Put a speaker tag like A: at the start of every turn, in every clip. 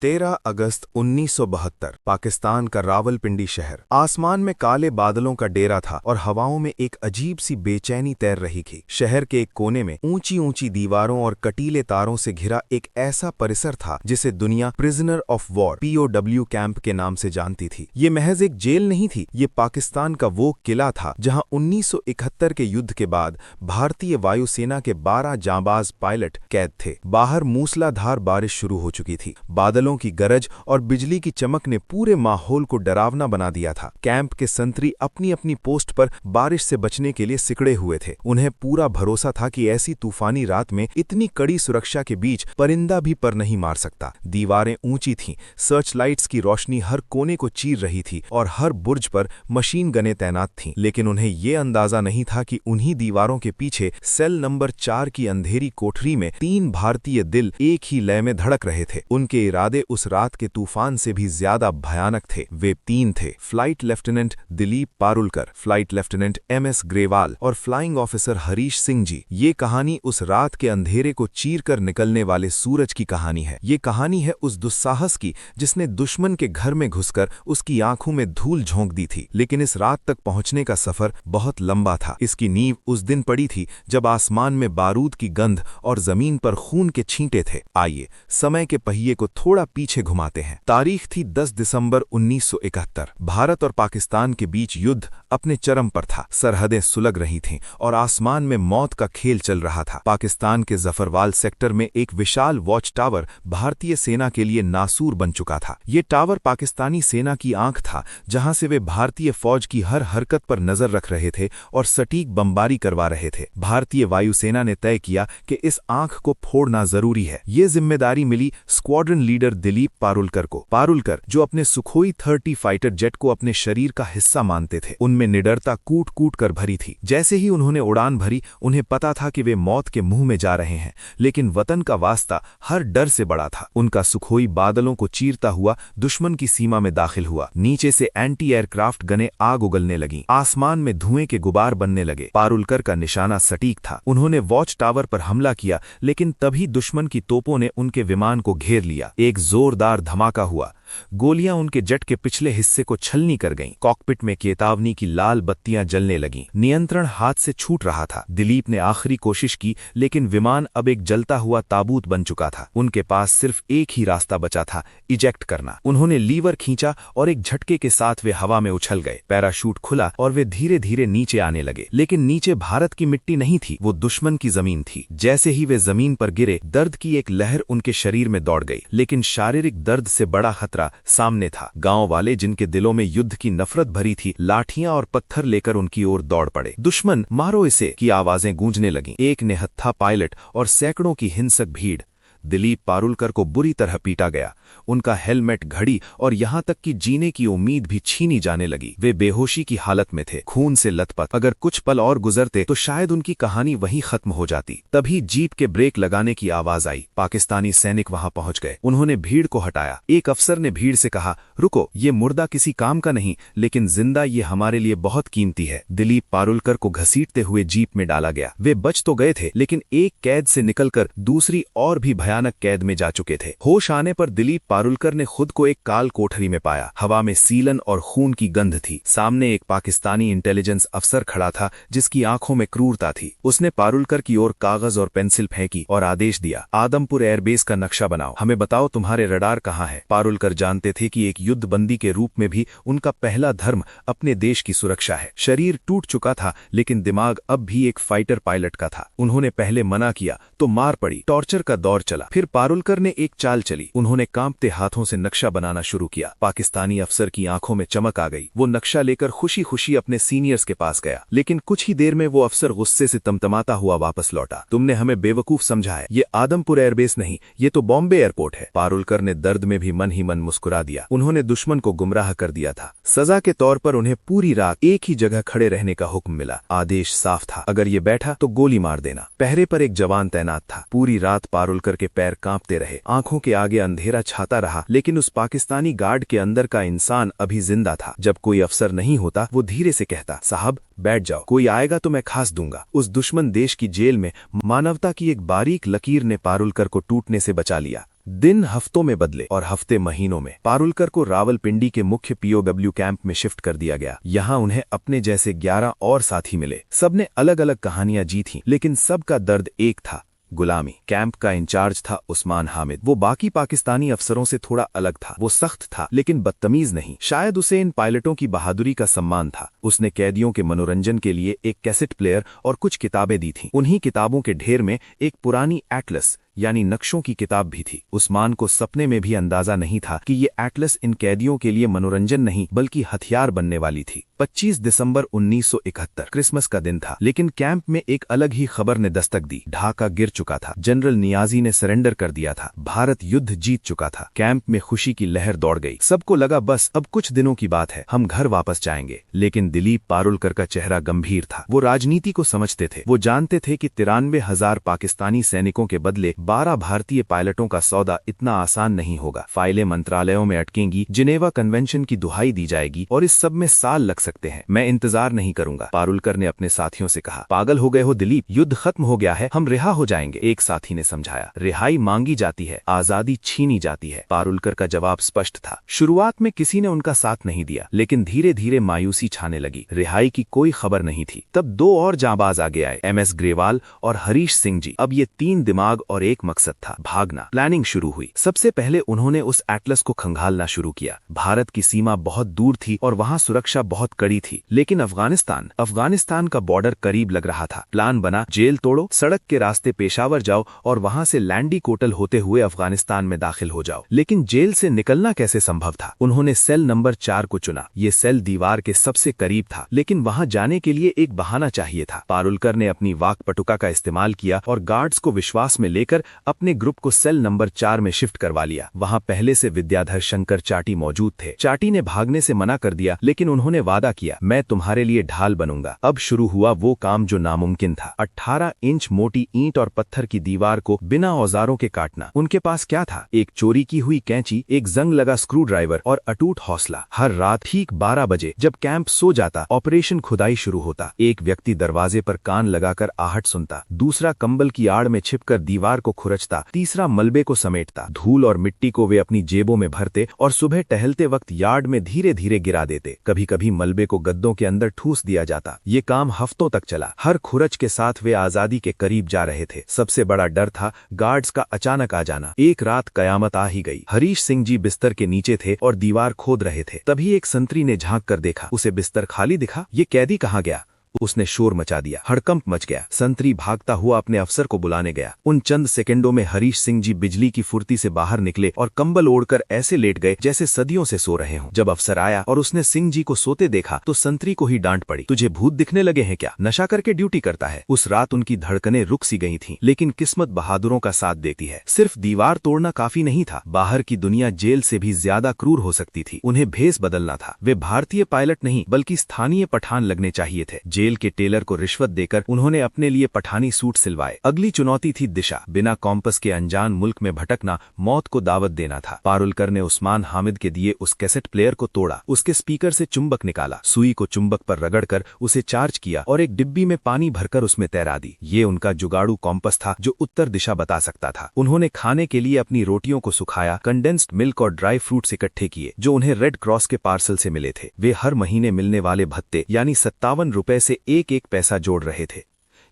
A: 13 अगस्त 1972 पाकिस्तान का रावलपिंडी शहर। आसमान में काले बादलों का डेरा था और हवाओं में एक अजीब सी बेचैनी तैर रही थी। शहर के एक कोने में ऊंची ऊंची दीवारों और कटीले तारों से घिरा एक ऐसा परिसर था जिसे दुनिया prisoner of war POW camp के नाम से जानती थी। ये महज एक जेल नहीं थी, ये पाकिस्तान का वो किला था जहां 1971 के युद्ध के बाद भारतीय वायुसेना के 12 जांबाज पायलट कैद थे। बाहर मूसलाधार बारिश शुरू हो चुकी थी। बादलों की गरज और बिजली की चमक ने पूरे माहौल को डरावना बना दिया था। कैंप के संतरी अपनी अपनी पोस्ट पर बारिश से बचने के लिए सिकड़े हुए थे। उन्हें पूरा भरोसा था कि ऐसी तूफानी रात में इतनी कड़ी सुरक्षा के बीच परिंदा भी पर नहीं मार सकता। दीवारें ऊंची थीं, सर्च लाइट्स की रोशनी हर कोने को चीर रही थी और हर बुर्ज पर मशीन गनें तैनात थीं। लेकिन उन्हें यह अंदाजा नहीं था कि उन्हीं दीवारों के पीछे सेल नंबर 4 की अंधेरी कोठरी में 3 भारतीय दिल एक ही लय में धड़क रहे थे। उनके इरादे उस रात के तूफान से भी ज्यादा भयानक थे। वे 3 थे, flight lieutenant Dilip Parulkar, flight lieutenant MS Grewal और फ्लाइंग ऑफिसर हरीश सिंह जी। ये कहानी उस रात के अंधेरे को चीरकर निकलने वाले सूरज की कहानी है। ये कहानी है उस दुस्साहस की जिसने दुश्मन के घर में घुसकर उसकी आंखों में धूल झोंक दी थी। लेकिन इस रात तक पहुंचने का सफर बहुत लंबा था। इसकी नींव उस दिन पड़ी थी जब आसमान में बारूद की गंध और जमीन पर खून के छींटे थे। आइए समय के पहिए को थोड़ा पीछे घुमाते हैं। तारीख थी 10 दिसंबर 1971। भारत और पाकिस्तान के बीच युद्ध अपने चरम पर था। सरहदें सुलग रही थीं और आसमान में मौत का खेल चल रहा था। पाकिस्तान के जफरवाल सेक्टर में एक विशाल वॉच टावर भारतीय सेना के लिए नासूर बन चुका था। ये टावर पाकिस्तानी सेना की आंख था, जहां से वे भारतीय फौज की हर हरकत पर नजर रख रहे थे और सटीक बमबारी करवा रहे थे। भारतीय वायुसेना ने तय किया कि इस आंख को फोड़ना जरूरी है। ये जिम्मेदारी मिली स्क्वाड्रन लीडर दिलीप पारुलकर को। पारुलकर, जो अपने सुखोई 30 फाइटर जेट को अपने शरीर का हिस्सा मानते थे, उनमें निडरता कूट कूट कर भरी थी। जैसे ही उन्होंने उड़ान भरी, उन्हें पता था कि वे मौत के मुंह में जा रहे हैं, लेकिन वतन का वास्ता हर डर से बड़ा था। उनका सुखोई बादलों को चीरता हुआ दुश्मन की सीमा में दाखिल हुआ। नीचे से एंटी एयरक्राफ्ट गनें आग उगलने लगीं। आसमान में धुएं के गुबार बनने लगे। पारुलकर का निशाना सटीक था। उन्होंने वॉच टावर पर हमला किया, लेकिन तभी दुश्मन की तोपों ने उनके विमान को घेर लिया। एक जोरदार धमाका हुआ। गोलियां उनके जेट के पिछले हिस्से को छलनी कर गईं। कॉकपिट में चेतावनी की लाल बत्तियां जलने लगीं। नियंत्रण हाथ से छूट रहा था। दिलीप ने आखिरी कोशिश की, लेकिन विमान अब एक जलता हुआ ताबूत बन चुका था। उनके पास सिर्फ एक ही रास्ता बचा था, इजेक्ट करना। उन्होंने लीवर खींचा और एक झटके के साथ वे हवा में उछल गए। पैराशूट खुला और वे धीरे धीरे नीचे आने लगे। लेकिन नीचे भारत की मिट्टी नहीं थी, वो दुश्मन की जमीन थी। जैसे ही वे जमीन पर गिरे, दर्द की एक लहर उनके शरीर में दौड़ गई। लेकिन शारीरिक दर्द से बड़ा खतरा सामने था। गांव वाले, जिनके दिलों में युद्ध की नफरत भरी थी, लाठियां और पत्थर लेकर उनकी ओर दौड़ पड़े। दुश्मन, मारो इसे की आवाजें गूंजने लगीं। एक निहत्था पायलट और सैकड़ों की हिंसक भीड़। दिलीप पारुलकर को बुरी तरह पीटा गया। उनका हेलमेट, घड़ी और यहां तक कि जीने की उम्मीद भी छीनी जाने लगी। वे बेहोशी की हालत में थे, खून से लथपथ। अगर कुछ पल और गुजरते तो शायद उनकी कहानी वहीं खत्म हो जाती। तभी जीप के ब्रेक लगाने की आवाज आई। पाकिस्तानी सैनिक वहां पहुंच गए। उन्होंने भीड़ को हटाया। एक अफसर ने भीड़ से कहा, रुको, ये मुर्दा किसी काम का नहीं, लेकिन जिंदा ये हमारे लिए बहुत कीमती है। दिलीप पारुलकर को घसीटते हुए जीप में डाला गया। वे बच तो गए थे, लेकिन एक कैद से निकलकर दूसरी और भी भयानक कैद में जा चुके थे। होश आने पर दिलीप पारुलकर ने खुद को एक काल कोठरी में पाया। हवा में सीलन और खून की गंध थी। सामने एक पाकिस्तानी इंटेलिजेंस अफसर खड़ा था, जिसकी आंखों में क्रूरता थी। उसने पारुलकर की ओर कागज और पेंसिल फेंकी और आदेश दिया, आदमपुर एयरबेस का नक्शा बनाओ। हमें बताओ तुम्हारे रडार कहाँ है। पारुलकर जानते थे कि एक युद्धबंदी के रूप में भी उनका पहला धर्म अपने देश की सुरक्षा है। शरीर टूट चुका था, लेकिन दिमाग अब भी एक फाइटर पायलट का था। उन्होंने पहले मना किया तो मार पड़ी। टॉर्चर का दौर चला। फिर पारुलकर ने एक चाल चली। उन्होंने कांपते हाथों से नक्शा बनाना शुरू किया। पाकिस्तानी अफसर की आंखों में चमक आ गई। वो नक्शा लेकर खुशी खुशी अपने सीनियर्स के पास गया। लेकिन कुछ ही देर में वो अफसर गुस्से से तमतमाता हुआ वापस लौटा। तुमने हमें बेवकूफ समझा है। ये आदमपुर एयरबेस नहीं, ये तो बॉम्बे एयरपोर्ट है। पारुलकर ने दर्द में भी मन ही मन मुस्कुरा दिया। उन्होंने दुश्मन को गुमराह कर दिया था। सजा के तौर पर उन्हें पूरी रात एक ही जगह खड़े रहने का हुक्म मिला। आदेश साफ था, अगर ये बैठा तो गोली मार देना। पहरे पर एक जवान तैनात था। पूरी रात पारुलकर के पैर कांपते रहे। आंखों के आगे अंधेरा छाता रहा, लेकिन उस पाकिस्तानी गार्ड के अंदर का इंसान अभी जिंदा था। जब कोई अफसर नहीं होता, वो धीरे से कहता, साहब बैठ जाओ, कोई आएगा तो मैं खास दूंगा। उस दुश्मन देश की जेल में मानवता की एक बारीक लकीर ने पारुलकर को टूटने से बचा लिया। दिन हफ्तों में बदले और हफ्ते महीनों में। पारुलकर को रावलपिंडी के मुख्य पीओडब्ल्यू कैंप में शिफ्ट कर दिया गया। यहाँ उन्हें अपने जैसे 11 और साथी मिले। सबने अलग अलग कहानियां जी थीं, लेकिन सबका दर्द एक था, गुलामी। कैंप का इंचार्ज था उस्मान हामिद। वो बाकी पाकिस्तानी अफसरों से थोड़ा अलग था। वो सख्त था लेकिन बदतमीज नहीं। शायद उसे इन पायलटों की बहादुरी का सम्मान था। उसने कैदियों के मनोरंजन के लिए एक कैसेट प्लेयर और कुछ किताबें दी थीं। उन्हीं किताबों के ढेर में एक पुरानी एटलस यानी नक्शों की किताब भी थी। उस्मान को सपने में भी अंदाजा नहीं था कि ये एटलस इन कैदियों के लिए मनोरंजन नहीं बल्कि हथियार बनने वाली थी। 25 दिसंबर 1971 क्रिसमस का दिन था, लेकिन कैंप में एक अलग ही खबर ने दस्तक दी। ढाका गिर चुका था। जनरल नियाजी ने सरेंडर कर दिया था। भारत युद्ध जीत चुका था। कैंप में खुशी की लहर दौड़ गई। सबको लगा बस अब कुछ दिनों की बात है, हम घर वापस जाएंगे। लेकिन दिलीप पारुलकर का चेहरा गंभीर था। वो राजनीति को समझते थे। वो जानते थे कि 93,000 पाकिस्तानी सैनिकों के बदले 12 भारतीय पायलटों का सौदा इतना आसान नहीं होगा। फाइलें मंत्रालयों में अटकेंगी, जिनेवा कन्वेंशन की दुहाई दी जाएगी और इस सब में साल लग सकते हैं। मैं इंतजार नहीं करूंगा, पारुलकर ने अपने साथियों से कहा। पागल हो गए हो दिलीप, युद्ध खत्म हो गया है, हम रिहा हो जाएंगे। एक साथी ने समझाया, रिहाई मांगी जाती है, आजादी छीनी जाती है। पारुलकर का जवाब स्पष्ट था। शुरुआत में किसी ने उनका साथ नहीं दिया, लेकिन धीरे धीरे मायूसी छाने लगी। रिहाई की कोई खबर नहीं थी। तब 2 और जांबाज आगे आए, MS ग्रेवाल और हरीश सिंह जी। अब ये 3 दिमाग और एक मकसद था, भागना। प्लानिंग शुरू हुई। सबसे पहले उन्होंने उस एटलस को खंगालना शुरू किया। भारत की सीमा बहुत दूर थी और वहां सुरक्षा बहुत कड़ी थी, लेकिन अफगानिस्तान का बॉर्डर करीब लग रहा था। प्लान बना, जेल तोड़ो, सड़क के रास्ते पेशावर जाओ और वहां से लैंडी कोटल होते हुए अफगानिस्तान में दाखिल हो जाओ। लेकिन जेल से निकलना कैसे संभव था? उन्होंने सेल नंबर 4 को चुना। ये सेल दीवार के सबसे करीब था, लेकिन वहां जाने के लिए एक बहाना चाहिए था। पारुलकर ने अपनी वाकपटुका का इस्तेमाल किया और गार्ड्स को विश्वास में लेकर अपने ग्रुप को सेल नंबर 4 में शिफ्ट करवा लिया। वहां पहले से विद्याधर शंकर चाटी मौजूद थे। चाटी ने भागने से मना कर दिया, लेकिन उन्होंने वादा किया, मैं तुम्हारे लिए ढाल बनूंगा। अब शुरू हुआ वो काम जो नामुमकिन था। 18 इंच मोटी ईंट और पत्थर की दीवार को बिना औजारों के काटना। उनके पास क्या था? एक चोरी की हुई कैंची, एक जंग लगा स्क्रू ड्राइवर और अटूट हौसला। हर रात ठीक 12 बजे जब कैंप सो जाता, ऑपरेशन खुदाई शुरू होता। एक व्यक्ति दरवाजे पर कान लगाकर आहट सुनता, दूसरा कंबल की आड़ में छिपकर दीवार को खुरचता, तीसरा मलबे को समेटता। धूल और मिट्टी को वे अपनी जेबों में भरते और सुबह टहलते वक्त यार्ड में धीरे धीरे गिरा देते। कभी कभी मलबे को गद्दों के अंदर ठूस दिया जाता। ये काम हफ्तों तक चला। हर खुरच के साथ वे आजादी के करीब जा रहे थे। सबसे बड़ा डर था गार्ड्स का अचानक आ जाना। एक रात कयामत आ ही गई। हरीश सिंह जी बिस्तर के नीचे थे और दीवार खोद रहे थे। तभी एक संतरी ने झांक कर देखा। उसे बिस्तर खाली दिखा। ये कैदी कहाँ गया? उसने शोर मचा दिया। हड़कंप मच गया। संतरी भागता हुआ अपने अफसर को बुलाने गया। उन चंद सेकंडों में हरीश सिंह जी बिजली की फुर्ती से बाहर निकले और कंबल ओढ़कर ऐसे लेट गए जैसे सदियों से सो रहे हों। जब अफसर आया और उसने सिंह जी को सोते देखा तो संतरी को ही डांट पड़ी, तुझे भूत दिखने लगे हैं क्या? नशा करके ड्यूटी करता है। उस रात उनकी धड़कनें रुक सी गई थीं, लेकिन किस्मत बहादुरों का साथ देती है। सिर्फ दीवार तोड़ना काफी नहीं था। बाहर की दुनिया जेल से भी ज्यादा क्रूर हो सकती थी। उन्हें भेस बदलना था। वे भारतीय पायलट नहीं बल्कि स्थानीय पठान लगने चाहिए थे। जेल के टेलर को रिश्वत देकर उन्होंने अपने लिए पठानी सूट सिलवाए। अगली चुनौती थी दिशा। बिना कॉम्पस के अनजान मुल्क में भटकना मौत को दावत देना था। पारुलकर ने उस्मान हामिद के दिए उस कैसेट प्लेयर को तोड़ा, उसके स्पीकर से चुंबक निकाला, सुई को चुंबक पर रगड़कर उसे चार्ज किया और एक डिब्बी में पानी भरकर उसमें तैरा दी। ये उनका जुगाड़ू कॉम्पस था जो उत्तर दिशा बता सकता था। उन्होंने खाने के लिए अपनी रोटियों को सुखाया, कंडेंस्ड मिल्क और ड्राई फ्रूट्स इकट्ठे किए जो उन्हें रेड क्रॉस के पार्सल से मिले थे। वे हर महीने मिलने वाले भत्ते यानी 57 रुपए से एक पैसा जोड़ रहे थे।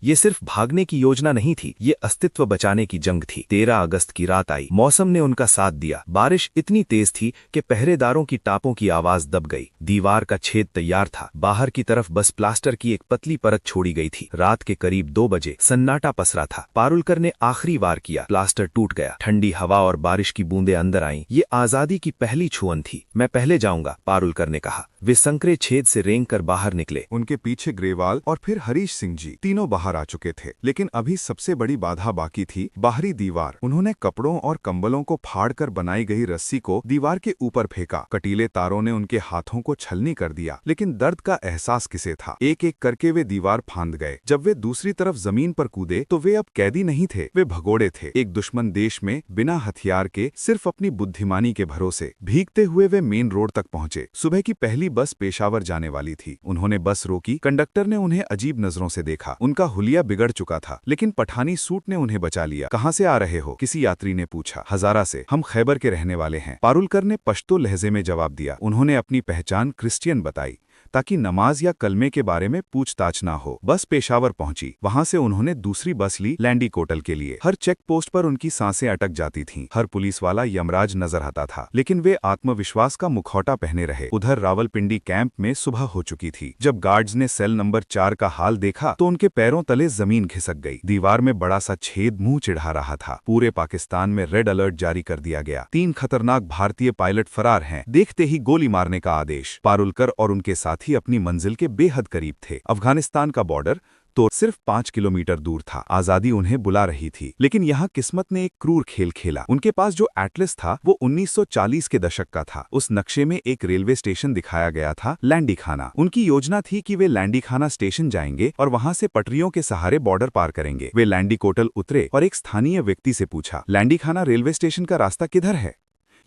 A: ये सिर्फ भागने की योजना नहीं थी, ये अस्तित्व बचाने की जंग थी। 13 अगस्त की रात आई। मौसम ने उनका साथ दिया। बारिश इतनी तेज थी कि पहरेदारों की टापों की आवाज दब गई। दीवार का छेद तैयार था। बाहर की तरफ बस प्लास्टर की एक पतली परत छोड़ी गई थी। रात के करीब 2 बजे सन्नाटा पसरा था। पारुलकर ने आखिरी वार किया। प्लास्टर टूट गया। ठंडी हवा और बारिश की बूंदें अंदर आईं। ये आजादी की पहली छुअन थी। मैं पहले जाऊंगा, पारुलकर ने कहा। वे संकरे छेद से रेंग कर बाहर निकले।
B: उनके पीछे ग्रेवाल और फिर हरीश सिंह जी, तीनों बाहर आ चुके थे। लेकिन अभी सबसे बड़ी बाधा बाकी थी, बाहरी दीवार। उन्होंने कपड़ों और कंबलों को फाड़कर बनाई गई रस्सी को दीवार के ऊपर फेंका। कटीले तारों ने उनके हाथों को छलनी कर दिया, लेकिन दर्द का एहसास किसे था? एक एक करके वे दीवार फांद गए। जब वे दूसरी तरफ जमीन पर कूदे तो वे अब कैदी नहीं थे, वे भगोड़े थे। एक दुश्मन देश में बिना हथियार के, सिर्फ अपनी बुद्धिमानी के भरोसे। भीगते हुए वे मेन रोड तक पहुंचे। सुबह की पहली बस पेशावर जाने वाली थी। उन्होंने बस रोकी। कंडक्टर ने उन्हें अजीब नजरों से देखा। उनका हुलिया बिगड़ चुका था, लेकिन पठानी सूट ने उन्हें बचा लिया। कहाँ से आ रहे हो? किसी यात्री ने पूछा। हजारा से। हम खैबर के रहने वाले हैं, पारुलकर ने पश्तो लहजे में जवाब दिया। उन्होंने अपनी पहचान क्रिश्चियन बताई ताकि नमाज या कलमे के बारे में पूछताछ ना हो। बस पेशावर पहुंची। वहां से उन्होंने दूसरी बस ली लैंडी कोटल के लिए। हर चेक पोस्ट पर उनकी सांसें अटक जाती थीं। हर पुलिस वाला यमराज नजर आता था, लेकिन वे आत्मविश्वास का मुखौटा पहने रहे। उधर रावलपिंडी कैंप में सुबह हो चुकी थी। जब गार्ड्स ने सेल नंबर 4 का हाल देखा तो उनके पैरों तले जमीन खिसक गई। दीवार में बड़ा सा छेद मुंह चिढ़ा रहा था। पूरे पाकिस्तान में रेड अलर्ट जारी कर दिया गया। 3 खतरनाक भारतीय पायलट फरार हैं। देखते ही गोली मारने का आदेश। पारुलकर और उनके साथी अपनी मंजिल के बेहद करीब थे। अफगानिस्तान का बॉर्डर तो सिर्फ 5 किलोमीटर दूर था। आजादी उन्हें बुला रही थी, लेकिन यहाँ किस्मत ने एक क्रूर खेल खेला। उनके पास जो एटलस था वो 1940 के दशक का था। उस नक्शे में एक रेलवे स्टेशन दिखाया गया था, लैंडी खाना। उनकी योजना थी कि वे लैंडी खाना स्टेशन जाएंगे और वहां से पटरियों के सहारे बॉर्डर पार करेंगे। वे लैंडी कोटल उतरे और एक स्थानीय व्यक्ति से पूछा, लैंडी खाना रेलवे स्टेशन का रास्ता किधर है?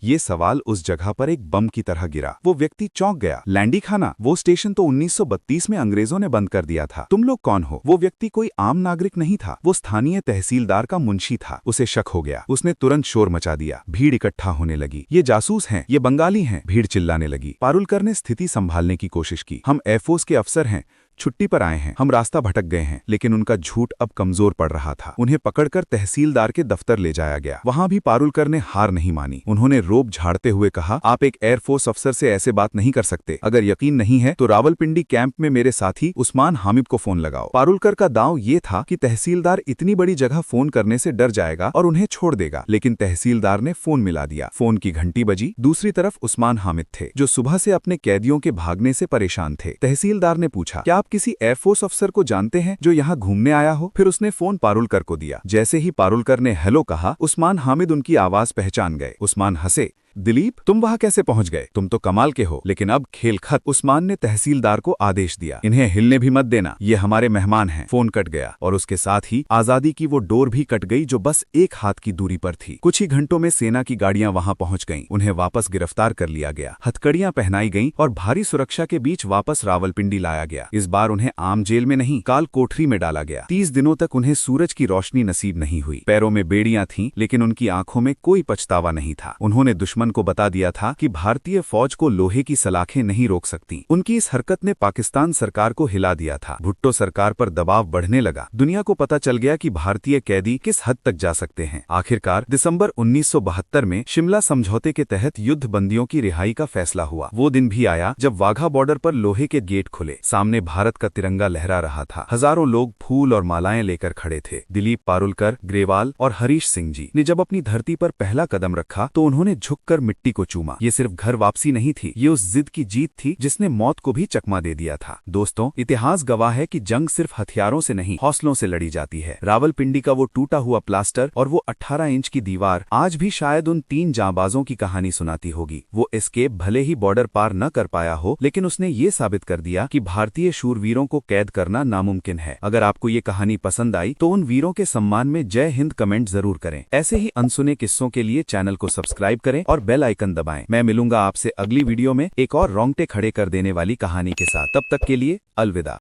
B: ये सवाल उस जगह पर एक बम की तरह गिरा। वो व्यक्ति चौंक गया। लैंडी खाना? वो स्टेशन तो 1932 में अंग्रेजों ने बंद कर दिया था। तुम लोग कौन हो? वो व्यक्ति कोई आम नागरिक नहीं था, वो स्थानीय तहसीलदार का मुंशी था। उसे शक हो गया। उसने तुरंत शोर मचा दिया। भीड़ इकट्ठा होने लगी। ये जासूस हैं, ये बंगाली हैं। भीड़ चिल्लाने लगी। पारुलकर ने स्थिति संभालने की कोशिश की। हम एयरफोर्स के अफसर हैं, छुट्टी पर आए हैं, हम रास्ता भटक गए हैं। लेकिन उनका झूठ अब कमजोर पड़ रहा था। उन्हें पकड़कर तहसीलदार के दफ्तर ले जाया गया। वहां भी पारुलकर ने हार नहीं मानी। उन्होंने रोब झाड़ते हुए कहा, आप एक एयरफोर्स अफसर से ऐसे बात नहीं कर सकते। अगर यकीन नहीं है तो रावलपिंडी कैंप में मेरे साथी उस्मान हामिद को फोन लगाओ। पारुलकर का दांव ये था कि तहसीलदार इतनी बड़ी जगह फोन करने से डर जाएगा और उन्हें छोड़ देगा, लेकिन तहसीलदार ने फोन मिला दिया। फोन की घंटी बजी। दूसरी तरफ उस्मान हामिद थे, जो सुबह से अपने कैदियों के भागने से परेशान थे। तहसीलदार ने पूछा, क्या आप किसी एयरफोर्स अफसर को जानते हैं जो यहाँ घूमने आया हो? फिर उसने फोन पारुलकर को दिया। जैसे ही पारुलकर ने हेलो कहा, उस्मान हामिद उनकी आवाज पहचान गए। उस्मान हंसे। दिलीप, तुम वहां कैसे पहुंच गए? तुम तो कमाल के हो। लेकिन अब खेल खत्म। उस्मान ने तहसीलदार को आदेश दिया, इन्हें हिलने भी मत देना, ये हमारे मेहमान हैं। फोन कट गया और उसके साथ ही आजादी की वो डोर भी कट गई जो बस एक हाथ की दूरी पर थी। कुछ ही घंटों में सेना की गाड़ियां वहां पहुंच गईं। उन्हें वापस गिरफ्तार कर लिया गया। हथकड़ियां पहनाई गईं और भारी सुरक्षा के बीच वापस रावलपिंडी लाया गया। इस बार उन्हें आम जेल में नहीं, काल कोठरी में डाला गया। 30 दिनों तक उन्हें सूरज की रोशनी नसीब नहीं हुई। पैरों में बेड़ियां थीं, लेकिन उनकी आंखों में कोई पछतावा नहीं था। उन्होंने दुश्मन को बता दिया था कि भारतीय फौज को लोहे की सलाखें नहीं रोक सकती। उनकी इस हरकत ने पाकिस्तान सरकार को हिला दिया था। भुट्टो सरकार पर दबाव बढ़ने लगा। दुनिया को पता चल गया कि भारतीय कैदी किस हद तक जा सकते हैं। आखिरकार दिसंबर 1972 में शिमला समझौते के तहत युद्ध बंदियों की रिहाई का फैसला हुआ। वो दिन भी आया जब वाघा बॉर्डर पर लोहे के गेट खुले। सामने भारत का तिरंगा लहरा रहा था। हजारों लोग फूल और मालाएं लेकर खड़े थे। दिलीप पारुलकर, ग्रेवाल और हरीश सिंह जी ने जब अपनी धरती पर पहला कदम रखा तो उन्होंने झुककर मिट्टी को चूमा। ये सिर्फ घर वापसी नहीं थी, ये उस जिद की जीत थी जिसने मौत को भी चकमा दे दिया था। दोस्तों, इतिहास गवाह है कि जंग सिर्फ हथियारों से नहीं, हौसलों से लड़ी जाती है। रावलपिंडी का वो टूटा हुआ प्लास्टर और वो 18 इंच की दीवार आज भी शायद उन 3 जांबाजों की कहानी सुनाती होगी। वो एस्केप भले ही बॉर्डर पार न कर पाया हो, लेकिन उसने ये साबित कर दिया कि भारतीय शूरवीरों को कैद करना नामुमकिन है। अगर आपको ये कहानी पसंद आई तो उन वीरों के सम्मान में जय हिंद कमेंट जरूर करें। ऐसे ही अनसुने किस्सों के लिए चैनल को सब्सक्राइब करें और बेल आइकन दबाएं। मैं मिलूंगा आपसे अगली वीडियो में एक और रोंगटे खड़े कर देने वाली कहानी के साथ। तब तक के लिए अलविदा।